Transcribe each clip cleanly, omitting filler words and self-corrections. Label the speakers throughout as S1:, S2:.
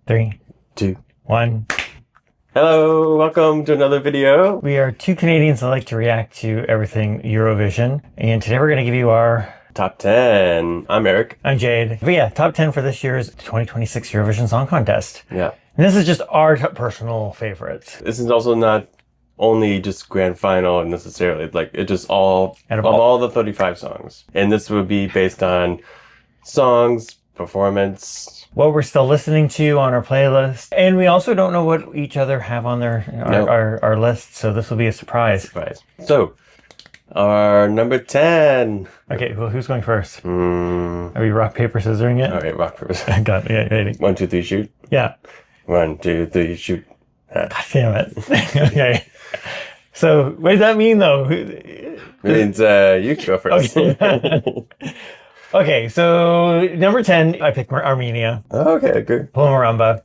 S1: 3,
S2: 2,
S1: 1.
S2: Hello, welcome to another video.
S1: We are two Canadians that like to react to everything Eurovision. And today we're going to give you our
S2: Top 10. I'm Eric.
S1: I'm Jade. But yeah, top 10 for this year's 2026 Eurovision Song Contest.
S2: Yeah.
S1: And this is just our personal favorites.
S2: This is also not only just grand final necessarily, like it just all
S1: Out
S2: of all the 35 songs. And this would be based on songs, performance.
S1: What we're still listening to on our playlist. And we also don't know what each other have on our list, so this will be a surprise.
S2: So, our number 10.
S1: Okay, well, who's going first? Are we rock, paper, scissoring it?
S2: All right, rock, paper,
S1: I got it. Yeah, ready.
S2: 1, 2, 3, shoot.
S1: Yeah.
S2: 1, 2, 3, shoot.
S1: God damn it. Okay. So, what does that mean, though?
S2: It means you can go first.
S1: Okay. Okay, so number 10, I picked Armenia.
S2: Okay, good.
S1: Maramba.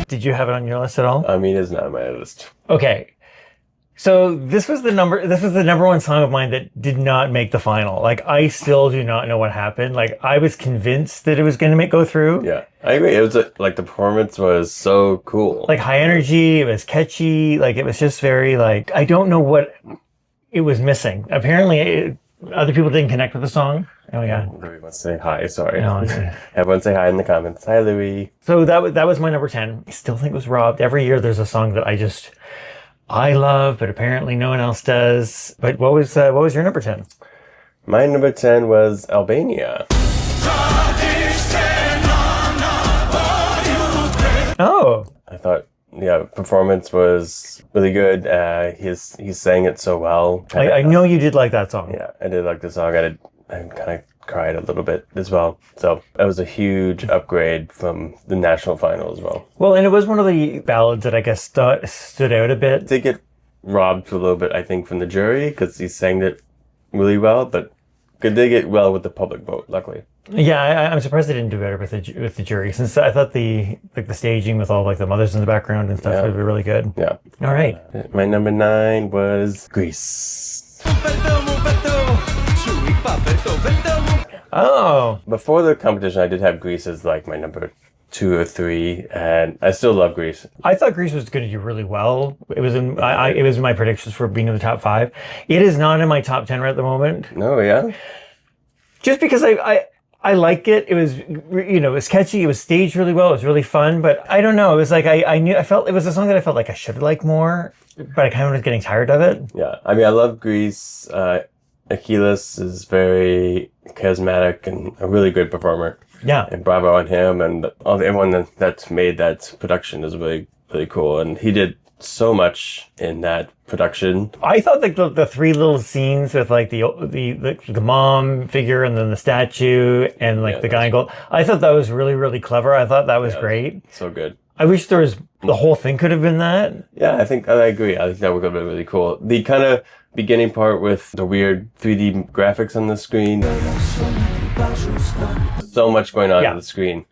S1: Did you have it on your list at all?
S2: Armenia's not on my list.
S1: Okay. So this was the number one song of mine that did not make the final. Like, I still do not know what happened. Like, I was convinced that it was going to go through.
S2: Yeah, I agree. It was like the performance was so cool.
S1: Like, high energy, it was catchy. Like, it was just very like, I don't know what it was missing. Apparently, other people didn't connect with the song. Oh yeah.
S2: Louis wants to say hi. Sorry.
S1: No,
S2: Everyone say hi in the comments. Hi, Louis.
S1: So that was my number 10. I still think it was robbed. Every year there's a song that I love, but apparently no one else does. But what was your number 10?
S2: My number 10 was Albania.
S1: Oh.
S2: I thought, yeah, performance was really good. He sang it so well.
S1: I know you did like that song.
S2: Yeah, I did like the song. I kind of cried a little bit as well. So that was a huge upgrade from the national final as well.
S1: Well, and it was one of the ballads that I guess stood out a bit.
S2: Did get robbed a little bit, I think, from the jury because he sang it really well, but it did get well with the public vote, luckily.
S1: Yeah, I'm surprised they didn't do better with the jury, since I thought the staging with all like the mothers in the background and stuff would be really good.
S2: Yeah.
S1: All right.
S2: My number 9 was Greece.
S1: Oh.
S2: Before the competition, I did have Greece as like my number 2 or 3, and I still love Greece.
S1: I thought Greece was going to do really well. It was in my predictions for being in the top 5. It is not in my top 10 right at the moment.
S2: No, yeah.
S1: Just because I like it. It was, it was catchy. It was staged really well. It was really fun. But I don't know. It was like I felt it was a song that I felt like I should have liked more, but I kind of was getting tired of it.
S2: Yeah, I mean, I love Greece. Achilles is very charismatic and a really good performer.
S1: Yeah,
S2: and bravo on him, and everyone that's made that production is really, really cool. And he did so much in that production.
S1: I thought like the 3 little scenes with like the mom figure and then the statue and like the guy in gold. I thought that was really, really clever. I thought that was great.
S2: So good.
S1: I wish there was the whole thing could have been that.
S2: Yeah, I agree. I think that would have been really cool. The kind of beginning part with the weird 3D graphics on the screen. So much going on the screen.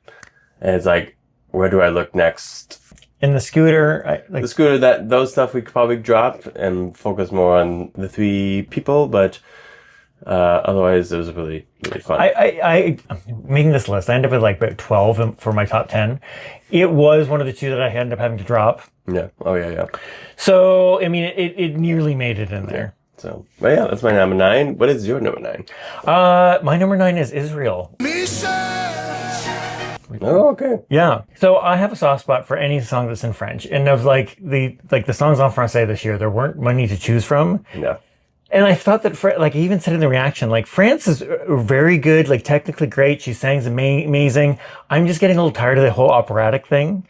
S2: And it's like, where do I look next?
S1: In the scooter,
S2: the scooter, those stuff we could probably drop and focus more on the 3 people, but otherwise it was really, really fun.
S1: I making this list, I ended up with like about 12 for my top 10. It was one of the 2 that I ended up having to drop.
S2: Yeah. Oh yeah, yeah.
S1: So I mean, it nearly made it in there.
S2: So, but yeah, that's my number 9. What is your number 9?
S1: My number 9 is Israel.
S2: Oh, okay.
S1: Yeah. So I have a soft spot for any song that's in French. And of like the songs en français this year, there weren't many to choose from.
S2: Yeah.
S1: And I thought that, like I even said in the reaction, like France is very good, like technically great. She sings amazing. I'm just getting a little tired of the whole operatic thing.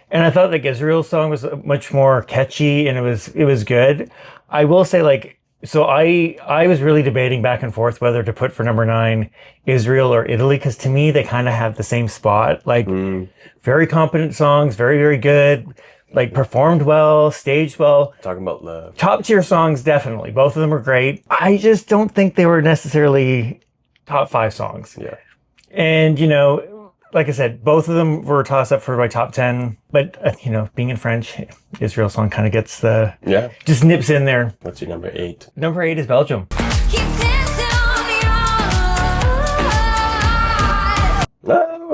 S1: And I thought like Israel's song was much more catchy and it was good. I will say like, so I was really debating back and forth whether to put for number 9 Israel or Italy, because to me they kind of have the same spot. Like very competent songs, very, very good, like performed well, staged well.
S2: Talking about love.
S1: Top tier songs, definitely. Both of them are great. I just don't think they were necessarily top 5 songs.
S2: Yeah.
S1: And like I said, both of them were tossed up for my top 10. But, being in French, Israel song kind of gets just nips in there.
S2: What's your number 8?
S1: Number 8 is Belgium.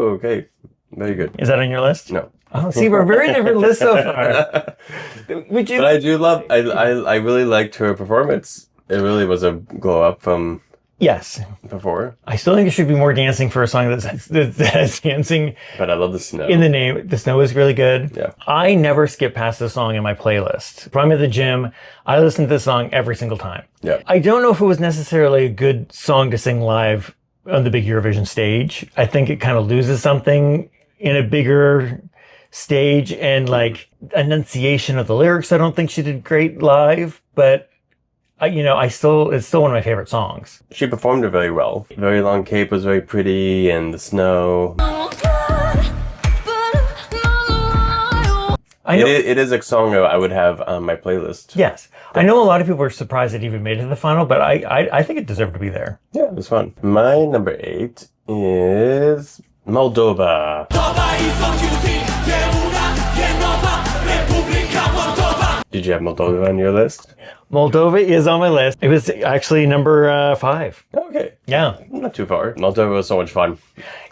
S2: Oh, okay. Very good.
S1: Is that on your list?
S2: No.
S1: Oh, see, we're very different lists so far. Would you?
S2: But I do love, I really liked her performance. It really was a glow up from
S1: Yes.
S2: before.
S1: I still think it should be more dancing for a song that has dancing
S2: But I love the snow.
S1: in the name. The snow is really good.
S2: Yeah.
S1: I never skip past this song in my playlist. If I'm at the gym, I listen to this song every single time.
S2: Yeah.
S1: I don't know if it was necessarily a good song to sing live on the big Eurovision stage. I think it kind of loses something in a bigger stage, and like enunciation of the lyrics, I don't think she did great live, but it's still one of my favorite songs.
S2: She performed it very well. Very long cape was very pretty, and the snow. It is a song I would have on my playlist.
S1: Yes. I know a lot of people were surprised it even made it to the final, but I think it deserved to be there.
S2: Yeah, it was fun. My number 8 is Moldova. Did you have Moldova on your list?
S1: Moldova is on my list. It was actually number 5.
S2: Okay.
S1: Yeah.
S2: Not too far. Moldova was so much fun.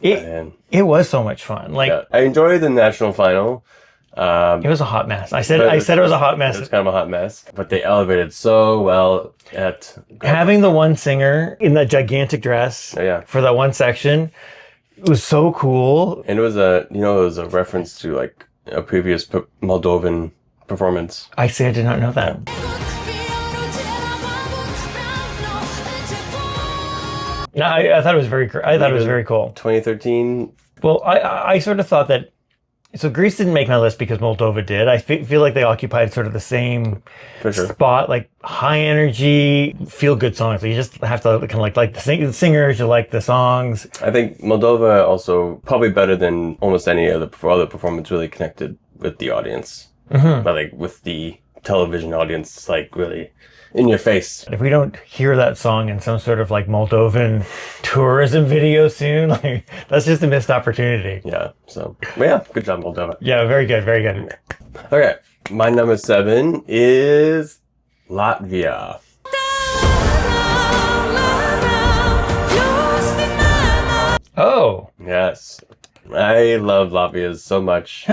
S1: It was so much fun. Like,
S2: yeah, I enjoyed the national final.
S1: it was a hot mess. I said it was a hot mess.
S2: It was kind of a hot mess, but they elevated so well at
S1: having the one singer in that gigantic dress for that one section. It was so cool.
S2: And it was a reference to like a previous Moldovan performance.
S1: I did not know that. No, I thought it was very. I thought it was very cool.
S2: 2013.
S1: Well, I sort of thought that. So Greece didn't make my list because Moldova did. I feel like they occupied sort of the same spot, like high energy, feel good songs. So you just have to kind of like the singers, you like the songs.
S2: I think Moldova also probably better than almost any other performance really connected with the audience, but like with the television audience, like really in your face.
S1: If we don't hear that song in some sort of like Moldovan tourism video soon, like that's just a missed opportunity.
S2: Yeah. So, but yeah, good job, Moldova.
S1: Yeah, very good, very good.
S2: Okay, my number 7 is Latvia.
S1: Oh,
S2: yes. I love Latvia so much.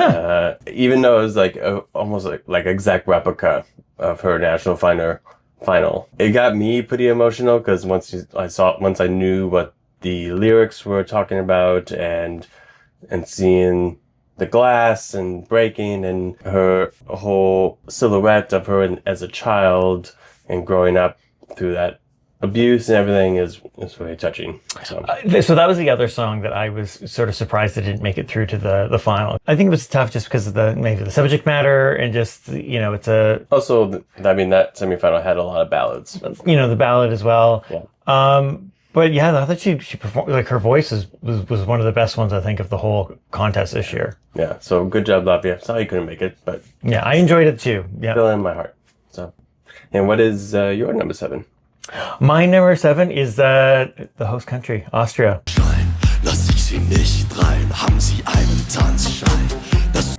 S2: Even though it was like almost like exact replica of her national final. It got me pretty emotional because once I knew what the lyrics were talking about and seeing the glass and breaking and her whole silhouette of her as a child and growing up through that abuse and everything is really touching. So
S1: that was the other song that I was sort of surprised it didn't make it through to the final. I think it was tough just because of maybe the subject matter and just, it's a...
S2: Also, that semifinal had a lot of ballads.
S1: The ballad as well.
S2: Yeah.
S1: But yeah, I thought she performed, like her voice was one of the best ones, I think, of the whole contest this year.
S2: Yeah, so good job, Latvia. Sorry you couldn't make it, but...
S1: Yeah, I enjoyed it too. Yeah.
S2: Still in my heart. So, and what is your number 7?
S1: My number 7 is the host country, Austria.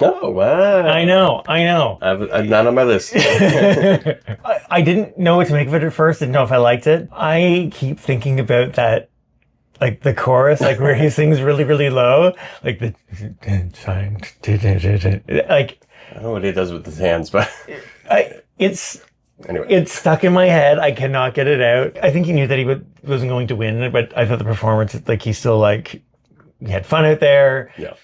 S2: Oh, wow.
S1: I know.
S2: I'm not on my list.
S1: I didn't know what to make of it at first. Didn't know if I liked it. I keep thinking about that, like the chorus, like where he sings really, really low, like the like.
S2: I don't know what he does with his hands, but
S1: Anyway, it's stuck in my head. I cannot get it out. I think he knew that he wasn't going to win, but I thought the performance, like he still he had fun out there.
S2: Yeah,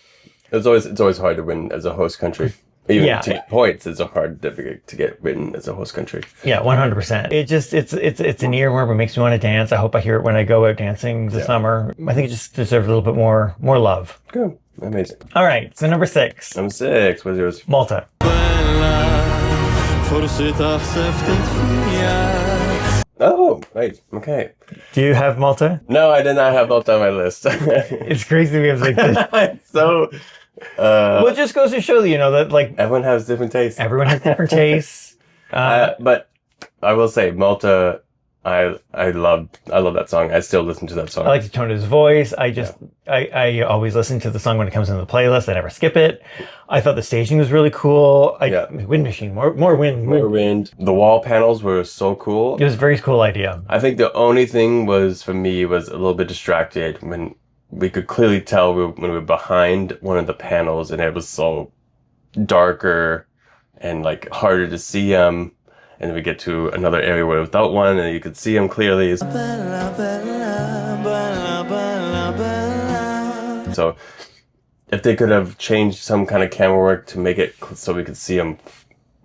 S2: it's always hard to win as a host country. Even to get points is hard to get win as a host country.
S1: Yeah, 100%. It's an earworm. It makes me want to dance. I hope I hear it when I go out dancing this summer. I think it just deserves a little bit more love.
S2: Good, amazing.
S1: All right, so number 6.
S2: Number 6. What's yours?
S1: Malta.
S2: Oh, right. Okay.
S1: Do you have Malta?
S2: No, I did not have Malta on my list.
S1: It's crazy we have like this.
S2: So,
S1: well, it just goes to show that like
S2: everyone has different tastes.
S1: Everyone has different tastes.
S2: But I will say Malta. I love that song. I still listen to that song.
S1: I like the tone of his voice. I always listen to the song when it comes into the playlist. I never skip it. I thought the staging was really cool. Wind machine, more wind.
S2: More wind. The wall panels were so cool.
S1: It was a very cool idea.
S2: I think the only thing for me was a little bit distracted when we could clearly tell when we were behind one of the panels, and it was so darker and like harder to see him. And then we get to another area where without one, and you could see him clearly. So if they could have changed some kind of camera work to make it so we could see him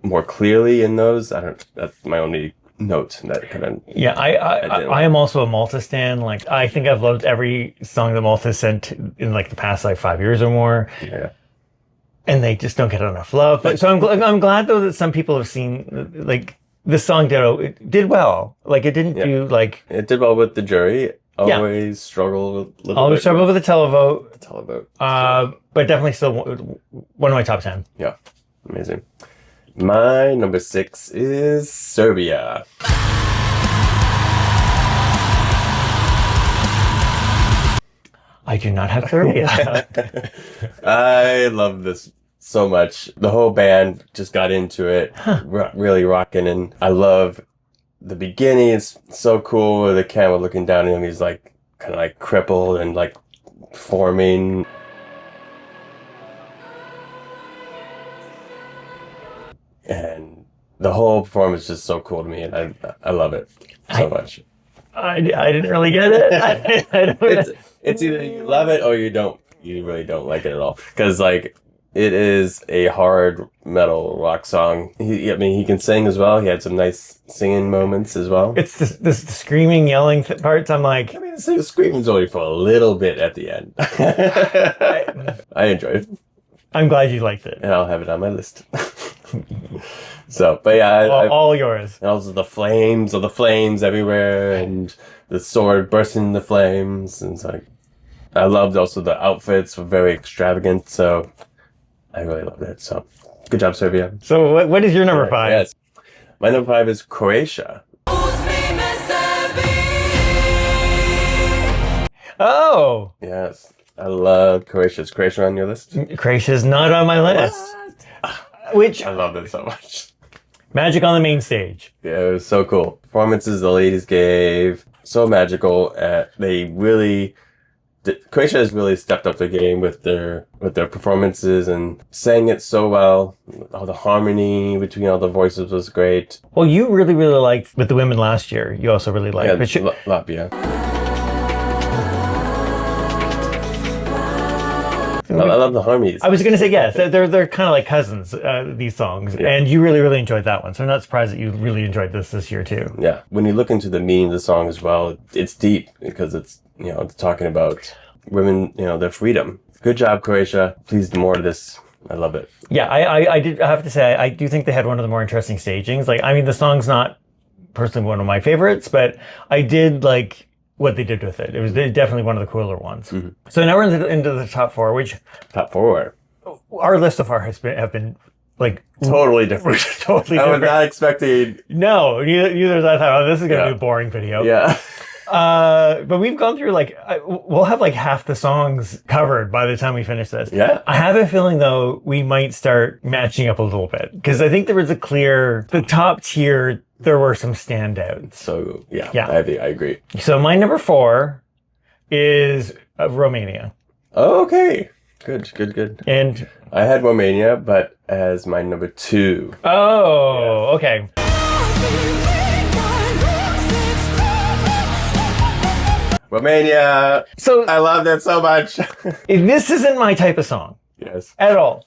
S2: more clearly in those, that's my only note that kind of.
S1: Yeah, I am also a Malta stan. Like, I think I've loved every song that Malta sent in like the past like 5 years or more.
S2: Yeah.
S1: And they just don't get enough love. But so I'm glad though that some people have seen like this song did well. Like, it didn't do like,
S2: it did well with the jury. Always struggle with a little
S1: always
S2: bit
S1: struggle with the televote.
S2: The televote.
S1: But definitely still one of my top 10.
S2: Yeah, amazing. My number 6 is Serbia.
S1: I do not have Serbia.
S2: I love this so much. The whole band just got into it, really rocking, and I love the beginning. It's so cool with the camera looking down at him. He's like kind of like crippled and like forming. And the whole performance is just so cool to me, and I love it so much.
S1: I didn't really get it. I don't.
S2: It's either you love it or you don't. You really don't like it at all, because like it is a hard metal rock song. He can sing as well. He had some nice singing moments as well.
S1: It's the screaming, yelling parts. I'm like,
S2: the screaming's only for a little bit at the end. I enjoyed it.
S1: I'm glad you liked it.
S2: And I'll have it on my list. So, but yeah,
S1: all yours.
S2: And also the flames everywhere, and the sword bursting into flames, and it's like, I loved also the outfits were very extravagant, so I really loved it. So, good job, Serbia.
S1: So, what is your number 5?
S2: Yes, my number 5 is Croatia.
S1: Oh,
S2: yes, I love Croatia. Is Croatia on your list?
S1: Croatia's not on my list. Which
S2: I love it so much.
S1: Magic on the main stage.
S2: Yeah, it was so cool. Performances the ladies gave, so magical. Croatia has really stepped up their game with their performances and sang it so well. All the harmony between all the voices was great.
S1: Well, you really, really liked with the women last year. You also really liked
S2: Latvia. I love the harmonies.
S1: I was going to say, yes, they're kind of like cousins, these songs. Yeah. And you really, really enjoyed that one. So I'm not surprised that you really enjoyed this year too.
S2: Yeah. When you look into the meaning of the song as well, it's deep, because it's talking about women, their freedom. Good job, Croatia. Please do more of this. I love it.
S1: Yeah, I have to say, I do think they had one of the more interesting stagings. Like, I mean, the song's not personally one of my favorites, but I did like what they did with it. It was definitely one of the cooler ones. Mm-hmm. So now we're into the top 4, which...
S2: Top 4?
S1: Our list so far have been like...
S2: Totally different.
S1: Totally different.
S2: I was not expecting...
S1: No, neither was I. Thought, this is going to be a boring video.
S2: Yeah.
S1: But we've gone through we'll have like half the songs covered by the time we finish this.
S2: Yeah.
S1: I have a feeling though, we might start matching up a little bit, because I think there was the top tier, there were some standouts.
S2: So yeah. I agree.
S1: So my number 4 is Romania.
S2: Oh, okay. Good.
S1: And
S2: I had Romania, but as my number 2.
S1: Oh, yeah. Okay.
S2: Romania.
S1: So
S2: I love that so much.
S1: This isn't my type of song.
S2: Yes.
S1: At all.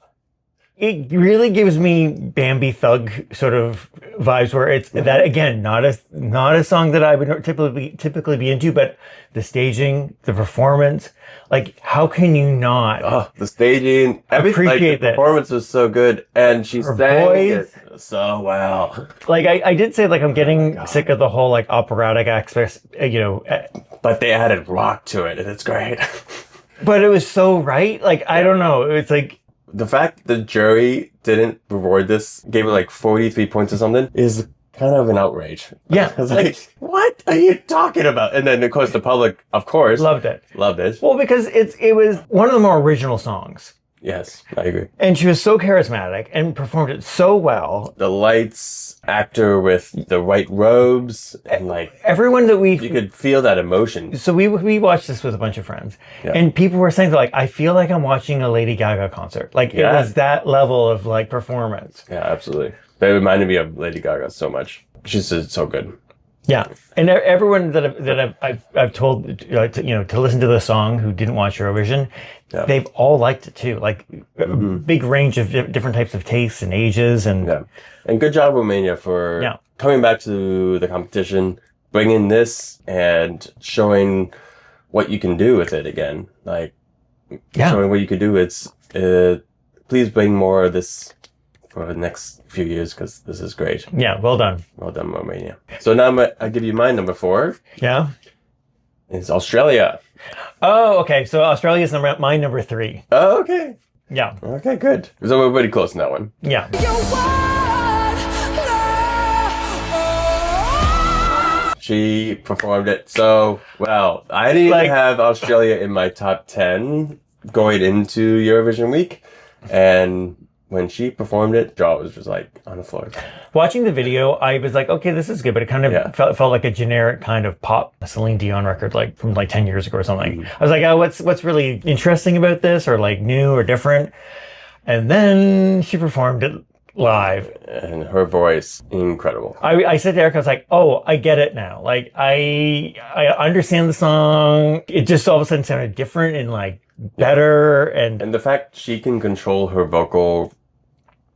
S1: It really gives me Bambi Thug sort of vibes, where it's that, again, not a song that I would typically be into, but the staging, the performance, like, how can you not?
S2: Oh, the staging, everything,
S1: appreciate
S2: the performance was so good, and she sang it so well.
S1: Like, I did say, like, I'm getting sick of the whole like operatic aspects,
S2: but they added rock to it, and it's great.
S1: But it was so right. Like, I don't know. It's like,
S2: the fact the jury didn't reward this, gave it like 43 points or something, is kind of an outrage.
S1: Yeah.
S2: I was like, what are you talking about? And then, of course, the public, of course,
S1: loved it.
S2: Loved it.
S1: Well, because it was one of the more original songs.
S2: Yes, I agree.
S1: And she was so charismatic and performed it so well.
S2: The lights, actor with the white robes, and like
S1: Everyone that
S2: you could feel that emotion.
S1: So we watched this with a bunch of friends,
S2: Yeah.
S1: and people were saying like, I feel like I'm watching a Lady Gaga concert. Like it was that level of like performance.
S2: Yeah, absolutely. That reminded me of Lady Gaga so much. She's just so good.
S1: Yeah, and everyone that I've told to listen to the song who didn't watch Eurovision, they've all liked it too. Like a big range of different types of tastes and ages, and
S2: and good job Romania for coming back to the competition, bringing this and showing what you can do with it again. Like showing what you could do. It's please bring more of this for the next few years, because this is great.
S1: Yeah, well done.
S2: Well done, Romania. So now I give you my number 4.
S1: Yeah.
S2: It's Australia.
S1: Oh, okay. So Australia's my number 3.
S2: Oh, okay.
S1: Yeah.
S2: Okay, good. So we're pretty close in that one.
S1: Yeah.
S2: She performed it so well. I didn't even have Australia in my top 10 going into Eurovision week. And when she performed it, jaw was just like on the floor.
S1: Watching the video, I was like, okay, this is good, but it kind of felt like a generic kind of pop Celine Dion record, like from like 10 years ago or something. I was like, oh, what's really interesting about this, or like new or different? And then she performed it live.
S2: And her voice, incredible.
S1: I said to Eric, I was like, oh, I get it now. Like, I understand the song. It just all of a sudden sounded different and like better. And
S2: the fact she can control her vocal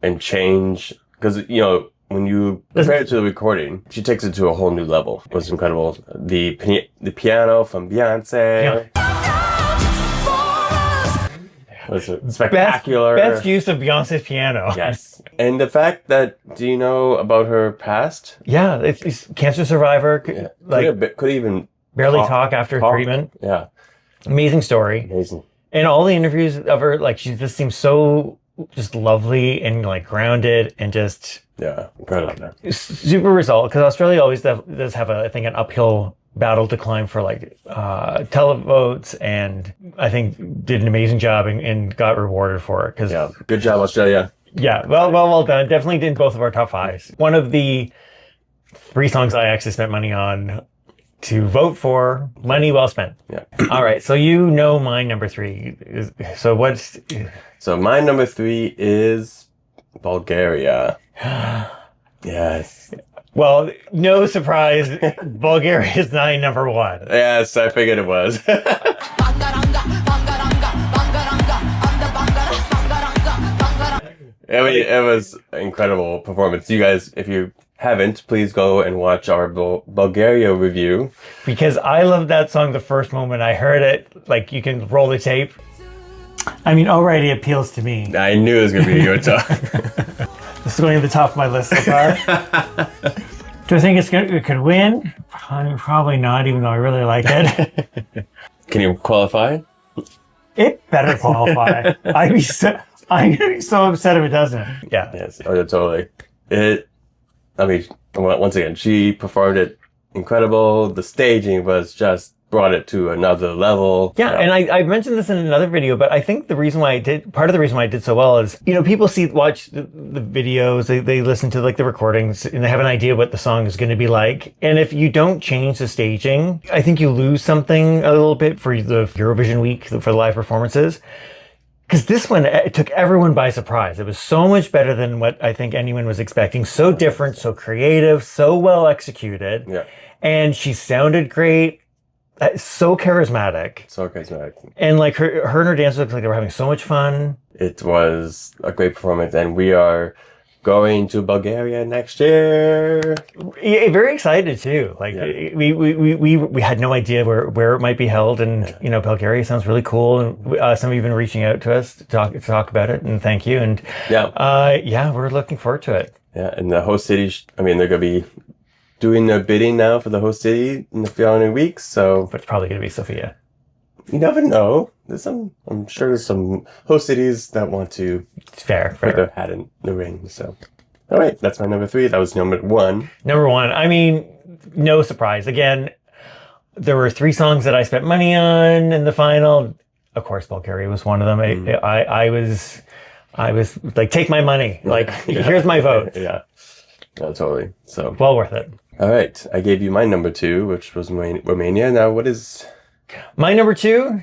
S2: and change, because, you know, when you compare it to the recording, she takes it to a whole new level. It was incredible. The piano from Beyonce. Was spectacular.
S1: Best use of Beyonce's piano.
S2: Yes. And the fact that, do you know about her past?
S1: Yeah, it's cancer survivor.
S2: Could even
S1: barely talk after treatment.
S2: Yeah.
S1: Amazing story.
S2: Amazing.
S1: And all the interviews of her, like, she just seems so just lovely and like grounded and just
S2: incredible.
S1: Super result, because Australia always does have I think an uphill battle to climb for like televotes, and I think did an amazing job and got rewarded for it.
S2: Good job, Australia.
S1: Yeah, well done. Definitely did both of our top 5s. One of the 3 songs I actually spent money on to vote for. Money well spent.
S2: Yeah.
S1: All right, so you know my number 3. So what's...
S2: So my number 3 is Bulgaria. Yes.
S1: Well, no surprise, Bulgaria is my number 1.
S2: Yes, I figured it was. It was an incredible performance. You guys, if you haven't, please go and watch our Bulgaria review.
S1: Because I loved that song the first moment I heard it. Like, you can roll the tape. I mean, already appeals to me.
S2: I knew it was going to be your top.
S1: This is going to the top of my list so far. Do I think it could win? Probably not, even though I really like it.
S2: Can you qualify?
S1: It better qualify. I'm going to be so upset if it doesn't. Yeah.
S2: Yes. Oh, yeah, totally. Once again, she performed it incredible. The staging was just brought it to another level.
S1: Yeah, and I mentioned this in another video, but I think part of the reason why I did so well is, you know, people watch the videos, they listen to like the recordings, and they have an idea what the song is going to be like. And if you don't change the staging, I think you lose something a little bit for the Eurovision week, for the live performances. Because this one, it took everyone by surprise. It was so much better than what I think anyone was expecting. So different, so creative, so well executed.
S2: Yeah.
S1: And she sounded great. So charismatic. And like her and her dancers looked like they were having so much fun.
S2: It was a great performance, and we are going to Bulgaria next year.
S1: Yeah, very excited too. Like we had no idea where it might be held, and you know, Bulgaria sounds really cool. And some of you have been reaching out to us to talk about it, and thank you. And we're looking forward to it.
S2: Yeah, and the host city. They're going to be doing their bidding now for the host city in the following weeks. So,
S1: but it's probably going to be Sofia.
S2: You never know. I'm sure there's some host cities that want to
S1: put
S2: their hat in the ring. So, all right, that's my number 3. That was number 1.
S1: Number 1. I mean, no surprise. Again, there were 3 songs that I spent money on in the final. of course, Bulgaria was one of them. I was like, take my money. Like, here's my vote.
S2: Yeah. No, totally. So
S1: Well worth it.
S2: all right, I gave you my number 2, which was Romania. Now, what is?
S1: My number 2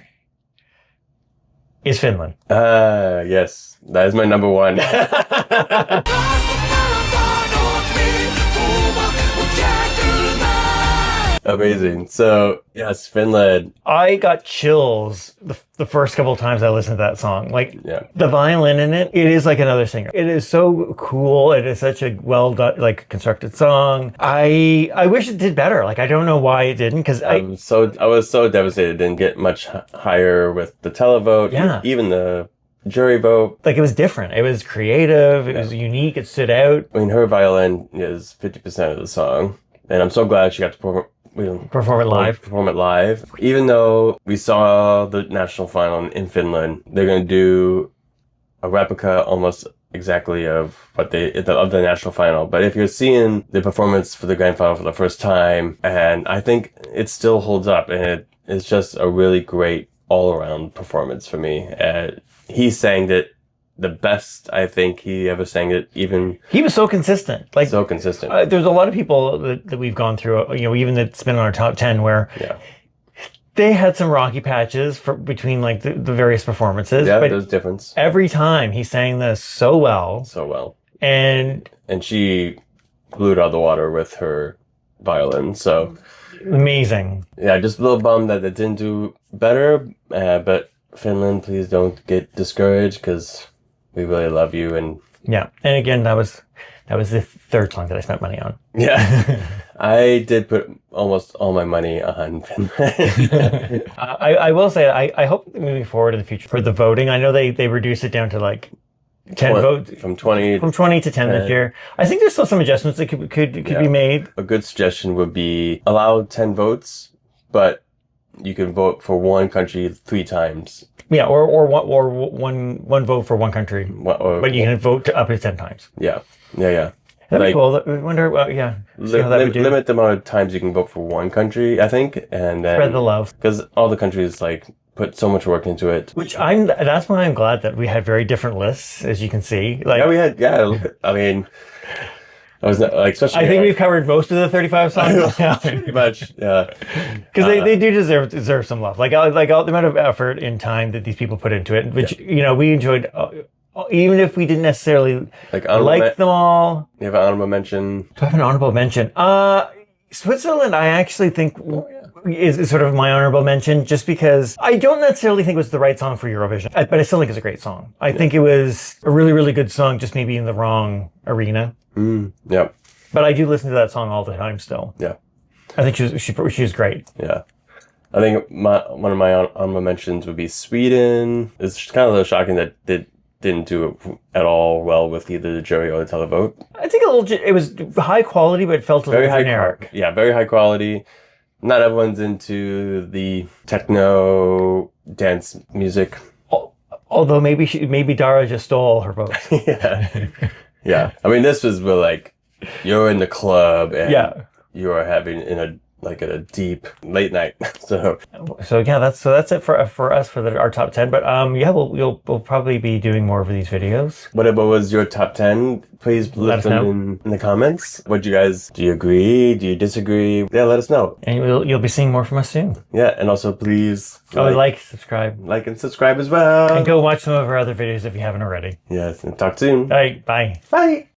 S1: is Finland.
S2: Yes, that is my number 1. Amazing. So yes, Finland.
S1: I got chills the first couple of times I listened to that song. Like,
S2: Yeah.
S1: the violin in it, it is like another singer. It is so cool. It is such a well done, like, constructed song. I wish it did better. Like, I don't know why it didn't, because
S2: I was so devastated it didn't get much higher with the televote.
S1: Yeah.
S2: Even the jury vote.
S1: like, it was different. It was creative. It was unique. It stood out.
S2: I mean, her violin is 50% of the song, and I'm so glad she got to
S1: Perform it live.
S2: Even though we saw the national final in Finland, they're going to do a replica almost exactly of what of the national final. But if you're seeing the performance for the grand final for the first time, and I think it still holds up, and it's just a really great all-around performance for me. He sang it the best I think he ever sang it. Even
S1: He was so consistent. Like,
S2: so consistent.
S1: there's a lot of people that we've gone through, even that's been on our top 10, where
S2: Yeah.
S1: they had some rocky patches between like the various performances.
S2: Yeah,
S1: but
S2: there's difference.
S1: every time he sang this so well.
S2: So well.
S1: And
S2: And she blew it out of the water with her violin. So
S1: amazing.
S2: yeah, just a little bummed that it didn't do better. But Finland, please don't get discouraged, because we really love you. And
S1: Yeah. And again, that was the third song that I spent money on.
S2: yeah, I did put almost all my money on Finland.
S1: I will say, I hope moving forward in the future for the voting, I know they reduced it down to like 10 votes.
S2: From 20.
S1: From 20 to 10 this year. I think there's still some adjustments that could be made.
S2: A good suggestion would be allow 10 votes, but you can vote for one country 3 times.
S1: Yeah, or one vote for one country. But you can vote up to 10 times.
S2: Yeah.
S1: That'd be cool. I wonder, yeah. See how that would do.
S2: Limit the amount of times you can vote for one country, I think, and then
S1: Spread the love.
S2: because all the countries like put so much work into it.
S1: That's why I'm glad that we had very different lists, as you can see. Like,
S2: I mean, I was not, like, especially.
S1: I think we've covered most of the 35 songs.
S2: Pretty much, yeah.
S1: Because they do deserve some love. Like all the amount of effort and time that these people put into it, which we enjoyed, even if we didn't necessarily like them all.
S2: You have an honorable mention.
S1: Do I have an honorable mention? Switzerland, I actually think is sort of my honorable mention, just because I don't necessarily think it was the right song for Eurovision, but I still think it's a great song. I think it was a really, really good song, just maybe in the wrong arena.
S2: Yeah.
S1: But I do listen to that song all the time still.
S2: Yeah.
S1: I think she was great.
S2: Yeah. I think one of my honorable mentions would be Sweden. It's kind of a little shocking that they didn't do it at all well with either the jury or the televote.
S1: I think it was high quality, but it felt a little generic.
S2: Yeah, very high quality. Not everyone's into the techno dance music.
S1: Although maybe Dara just stole her votes.
S2: Yeah. I mean, this was where, like, you're in the club and you are having a deep late night. So
S1: yeah, that's it for us for our top 10. But we'll probably be doing more of these videos.
S2: Whatever was your top 10, please let us know in the comments. Do you agree? Do you disagree? Yeah, let us know.
S1: And you'll be seeing more from us soon.
S2: Yeah, and also please
S1: like
S2: and subscribe as well.
S1: And go watch some of our other videos if you haven't already.
S2: Yes, and talk soon.
S1: All right, bye.
S2: Bye.